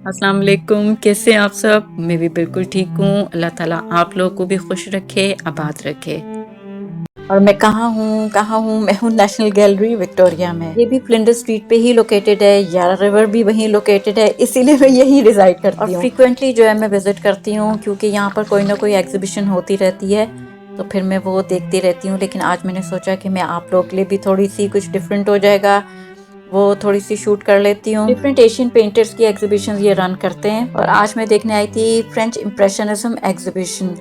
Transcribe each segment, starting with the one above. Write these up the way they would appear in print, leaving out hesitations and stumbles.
अस्सलाम वालेकुम, कैसे हैं आप सब? मैं भी बिल्कुल ठीक हूँ। अल्लाह ताला आप लोगों को भी खुश रखे, आबाद रखे। और मैं कहाँ हूँ? मैं हूँ नेशनल गैलरी विक्टोरिया में। ये भी फ्लिंडर स्ट्रीट पे ही लोकेटेड है, यारा रिवर भी वहीं लोकेटेड है, इसीलिए मैं यही रिजाइड करती हूँ। और फ्रीक्वेंटली जो है मैं विजिट करती हूँ क्योंकि यहाँ पर कोई ना कोई एग्जीबिशन होती रहती है, तो फिर मैं वो देखती रहती हूँ। लेकिन आज मैंने सोचा कि मैं आप लोगों के लिए भी थोड़ी सी कुछ डिफरेंट हो जाएगा, वो थोड़ी सी शूट कर लेती हूँ। डिफरेंट एशियन पेंटर्स की एग्जीबिशन ये रन करते हैं और आज मैं देखने आई थी फ्रेंच इम्प्रेशनिज्म एग्जीबिशन।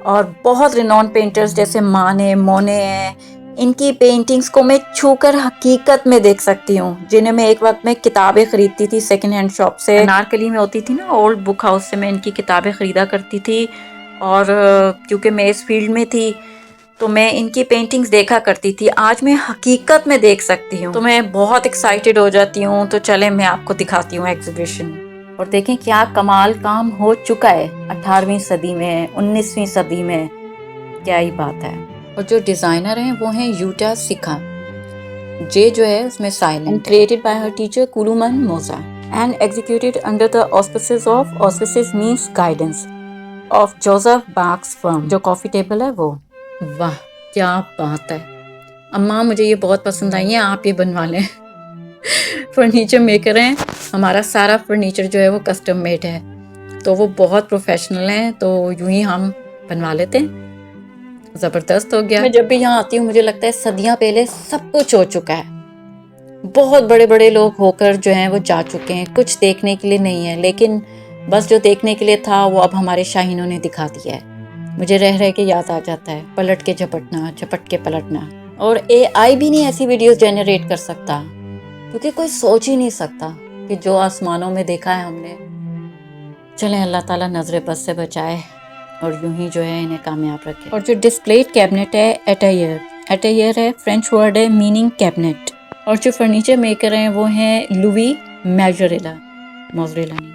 और बहुत रिनॉन पेंटर्स जैसे माने, मोने हैं, इनकी पेंटिंग्स को मैं छूकर हकीकत में देख सकती हूँ, जिन्हें मैं एक वक्त में किताबें खरीदती थी सेकंड हैंड शॉप से। अनारकली में होती थी ना ओल्ड बुक हाउस से मैं इनकी किताबें खरीदा करती थी। और क्योंकि मैं इस फील्ड में थी तो मैं इनकी पेंटिंग्स देखा करती थी, आज मैं हकीकत में देख सकती हूँ तो मैं बहुत एक्साइटेड हो जाती हूँ। तो चले मैं आपको दिखाती हूँ एग्जीबिशन और देखें क्या कमाल काम हो चुका है 18वीं सदी में, 19वीं सदी में। क्या ही बात है। और जो डिजाइनर हैं वो हैं यूटा सिखा। जे जो है उसमें silent, created by her teacher Koloman Moser and executed under the auspices means guidance of Joseph बाक्स फर्म। जो कॉफी टेबल है वो, वाह क्या बात है। अम्मा मुझे ये बहुत पसंद आई है, आप ये बनवा लें। फर्नीचर मेकर हैं, हमारा सारा फर्नीचर जो है वो कस्टम मेड है, तो वो बहुत प्रोफेशनल हैं, तो यूं ही हम बनवा लेते हैं। ज़बरदस्त हो गया। मैं जब भी यहाँ आती हूँ मुझे लगता है सदियाँ पहले सब कुछ हो चुका है। बहुत बड़े बड़े लोग होकर जो हैं वो जा चुके हैं, कुछ देखने के लिए नहीं है, लेकिन बस जो देखने के लिए था वो अब हमारे शाहीनों ने दिखा दिया है। मुझे रह रह के याद आ जाता है पलट के झपटना, झपट के पलटना। और एआई भी नहीं ऐसी वीडियोस जनरेट कर सकता, क्योंकि कोई सोच ही नहीं सकता कि जो आसमानों में देखा है हमने। चलें अल्लाह ताला नजर बस से बचाए और यूं ही जो है इन्हें कामयाब रखे। और जो डिस्प्लेड कैबिनेट है एटायर है, फ्रेंच वर्ड है मीनिंग कैबिनेट। और जो फर्नीचर मेकर हैं वो हैं लुई मोज़रेला नहीं,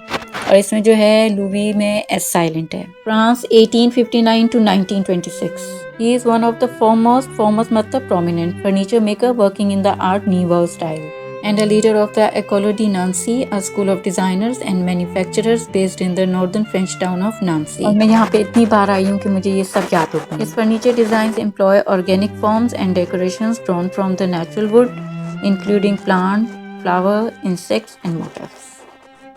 और इसमें जो है लुई में एस साइलेंट है। France 1859 to 1926। He is one of the foremost मतलब prominent furniture maker working in the Art Nouveau style and a leader of the École de Nancy, a school of designers and manufacturers based in the northern French town of Nancy। और मैं यहाँ पे इतनी बार आई हूँ कि मुझे ये सब याद हो गया। His furniture designs employ organic forms and decorations drawn from the natural wood, including plant, flower, insects and motifs।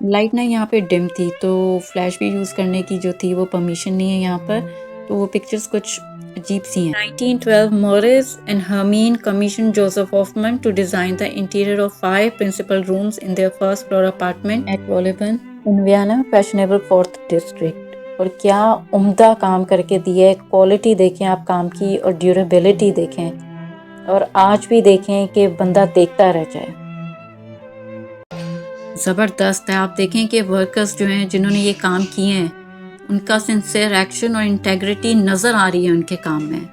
Light ना यहाँ पे डिम थी, तो फ्लैश भी यूज़ करने की जो थी वो परमिशन नहीं है यहाँ पर, तो वो पिक्चर्स कुछ अजीब सी हैं। 1912 Morris and Hermine commissioned Joseph Hoffman to design the interior of 5 principal rooms in their first floor apartment at Wolleben in Vienna, fashionable 4th district। और क्या उम्दा काम करके दिया है। क्वालिटी देखें आप काम की और ड्यूरेबिलिटी देखें, और आज भी देखें कि बंदा देखता रह जाए। ज़बरदस्त है। आप देखें कि वर्कर्स जो हैं जिन्होंने ये काम किए हैं उनका सिंसियर एक्शन और इंटेग्रिटी नज़र आ रही है उनके काम में।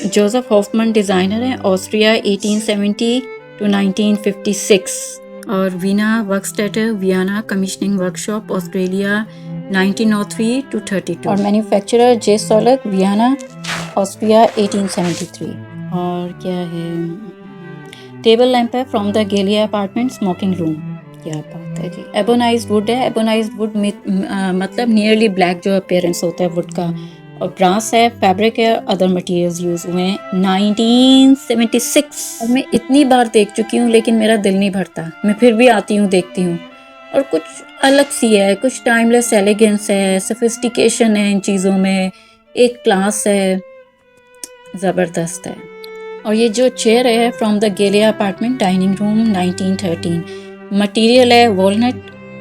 जोसेफ हॉफमन डिज़ाइनर है, ऑस्ट्रिया 1870 to 1956। और Wiener Werkstatte Vienna commissioning workshop Australia 1903 to 32। और manufacturer J Soulek Vienna Austria 1873। और क्या है, टेबल लैंप है from the Gallia apartment smoking room. क्या बात है जी। एबोनाइज्ड वुड है, एबोनाइज्ड वुड मतलब नियरली ब्लैक जो अपीयरेंस होता है वुड का। और ब्रास है, फैब्रिक है, अदर मटेरियल्स यूज हुए हैं 1976। और मैं इतनी बार देख चुकी हूँ लेकिन मेरा दिल नहीं भरता, मैं फिर भी आती हूँ देखती हूँ। और कुछ अलग सी है, कुछ टाइमलेस एलिगेंस है, सोफिस्टिकेशन है इन चीज़ों में, एक क्लास है, ज़बरदस्त है। और ये जो चेयर है from the Gallia apartment dining room 1913। Material है walnut,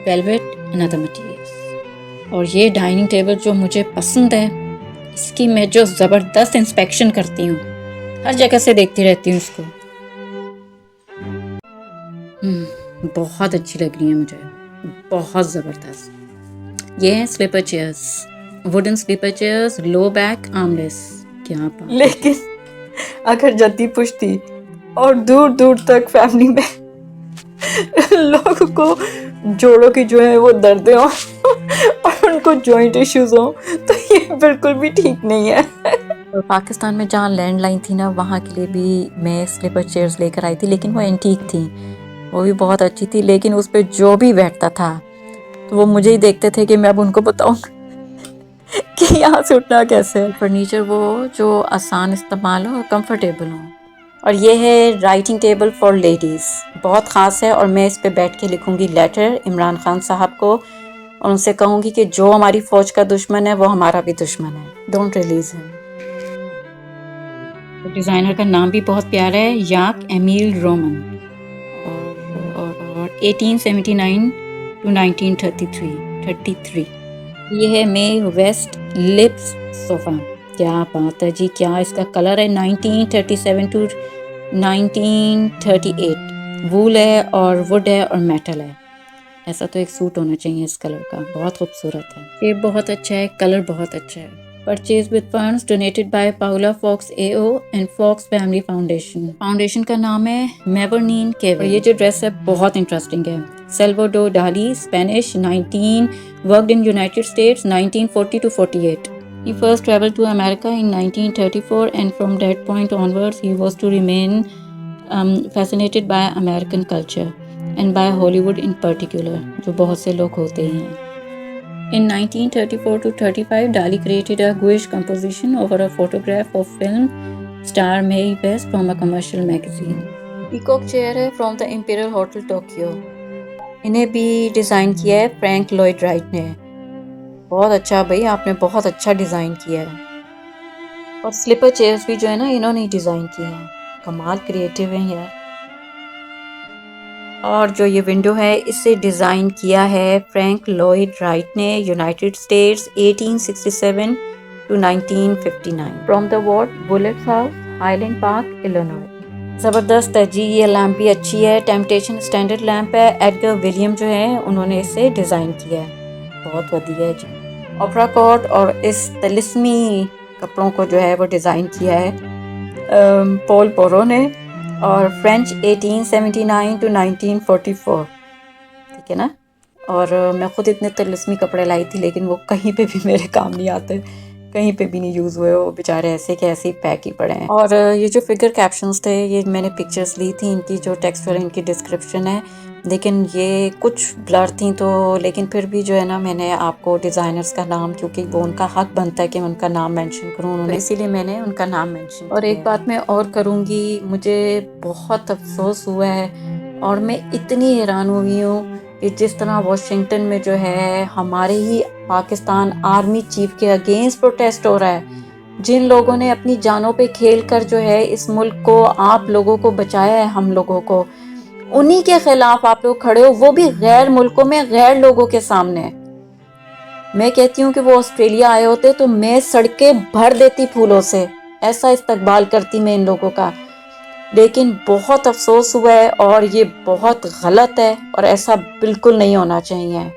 velvet and other materials. और ये डाइनिंग टेबल जो मुझे पसंद है, इसकी मैं जो ज़बरदस्त इंस्पेक्शन करती हूँ, हर जगह से देखती रहती हूँ इसको। बहुत अच्छी लग रही है मुझे, बहुत ज़बरदस्त। ये हैं sleeper chairs, wooden sleeper chairs, low back, armless. क्या बात। लेकिन अगर जद्दी पुश्ती और दूर दूर तक फैमिली में लोगों को जोड़ों की जो है वो दर्द हो और उनको जॉइंट इश्यूज हो, तो ये बिल्कुल भी ठीक नहीं है। और पाकिस्तान में जहाँ लैंडलाइन थी ना, वहाँ के लिए भी मैं स्लीपर चेयर्स लेकर आई थी, लेकिन वो एंटीक थी, वो भी बहुत अच्छी थी, लेकिन उस पर जो भी बैठता था तो वो मुझे ही देखते थे कि मैं अब उनको बताऊँ कि यहाँ से उठना कैसे है। फर्नीचर वो जो आसान इस्तेमाल हो और कंफर्टेबल हो। और ये है राइटिंग टेबल फॉर लेडीज़, बहुत ख़ास है और मैं इस पे बैठ के लिखूँगी लेटर इमरान खान साहब को और उनसे कहूँगी कि जो हमारी फ़ौज का दुश्मन है वो हमारा भी दुश्मन है, डोंट रिलीज़ हिम। तो डिज़ाइनर का नाम भी बहुत प्यारा है, याक एमील रोमन और 1879 टू 1933। ये है मे वेस्ट लिप्स सोफ़ा। क्या बात है जी, क्या इसका कलर है। 1937 टू 1938 वूल है और वुड है और मेटल है। ऐसा तो एक सूट होना चाहिए इस कलर का, बहुत खूबसूरत है। शेप बहुत अच्छा है, कलर बहुत अच्छा है। Purchase with funds donated by Paula Fox AO and Fox family foundation. Foundation का नाम है मेबरनीन केवल। ये जो ड्रेस है बहुत इंटरेस्टिंग है। सेल्वाडोर डाली, Spanish, 19 worked in United states 1940 to 48. He first traveled to America in 1934 and from that point onwards he was to remain fascinated by American culture and by Hollywood in particular, जो बहुत से लोग होते ही हैं। In 1934 to 35, Dali created a gouache composition over a photograph of film star Mae West from a commercial magazine. Peacock chair है from the Imperial Hotel Tokyo. इन्हें भी design किया है फ्रैंक लॉयड राइट ने। बहुत अच्छा भाई, आपने बहुत अच्छा डिज़ाइन किया है। और स्लीपर चेयर्स भी जो है ना इन्होंने ही डिज़ाइन किए हैं, कमाल क्रिएटिव हैं यार। और जो ये विंडो है इसे डिज़ाइन किया है फ्रैंक लॉयड राइट ने, United states 1867 to 1959 from the what bullets house, highland park, Illinois. ज़बरदस्त है जी, ये लैम्प भी अच्छी है, टेम्पटेशन स्टैंडर्ड लैम्प है, एडगर विलियम जो है उन्होंने इसे डिज़ाइन किया है, बहुत बढ़िया है जी। ओपरा कोट और इस तिलिस्मी कपड़ों को जो है वो डिज़ाइन किया है पॉल पोरो ने और फ्रेंच 1879 to 1944, ठीक है ना। और मैं ख़ुद इतने तिलिस्मी कपड़े लाई थी लेकिन वो कहीं पे भी मेरे काम नहीं आते, कहीं पे भी नहीं यूज़ हुए, वो बेचारे ऐसे के ऐसे ही पैक ही पड़े हैं। और ये जो फिगर कैप्शंस थे ये मैंने पिक्चर्स ली थी, इनकी जो टेक्स्ट और इनकी डिस्क्रिप्शन है, लेकिन ये कुछ ब्लर थी तो लेकिन फिर भी जो है ना मैंने आपको डिज़ाइनर्स का नाम, क्योंकि वो उनका हक बनता है कि मैं उनका नाम मेंशन करूँ उन्होंने, तो इसीलिए मैंने उनका नाम मेंशन किया। और एक बात मैं और करूँगी, मुझे बहुत अफसोस हुआ है और मैं इतनी हैरान हुई हूँ कि जिस तरह वाशिंगटन में जो है हमारे ही पाकिस्तान आर्मी चीफ के अगेंस्ट प्रोटेस्ट हो रहा है, जिन लोगों ने अपनी जानों पे खेल कर जो है इस मुल्क को, आप लोगों को बचाया है, हम लोगों को, उन्हीं के खिलाफ आप लोग खड़े हो, वो भी गैर मुल्कों में गैर लोगों के सामने। मैं कहती हूँ कि वो ऑस्ट्रेलिया आए होते तो मैं सड़कें भर देती फूलों से, ऐसा इस्तकबाल करती मैं इन लोगों का। लेकिन बहुत अफसोस हुआ है और ये बहुत गलत है और ऐसा बिल्कुल नहीं होना चाहिए।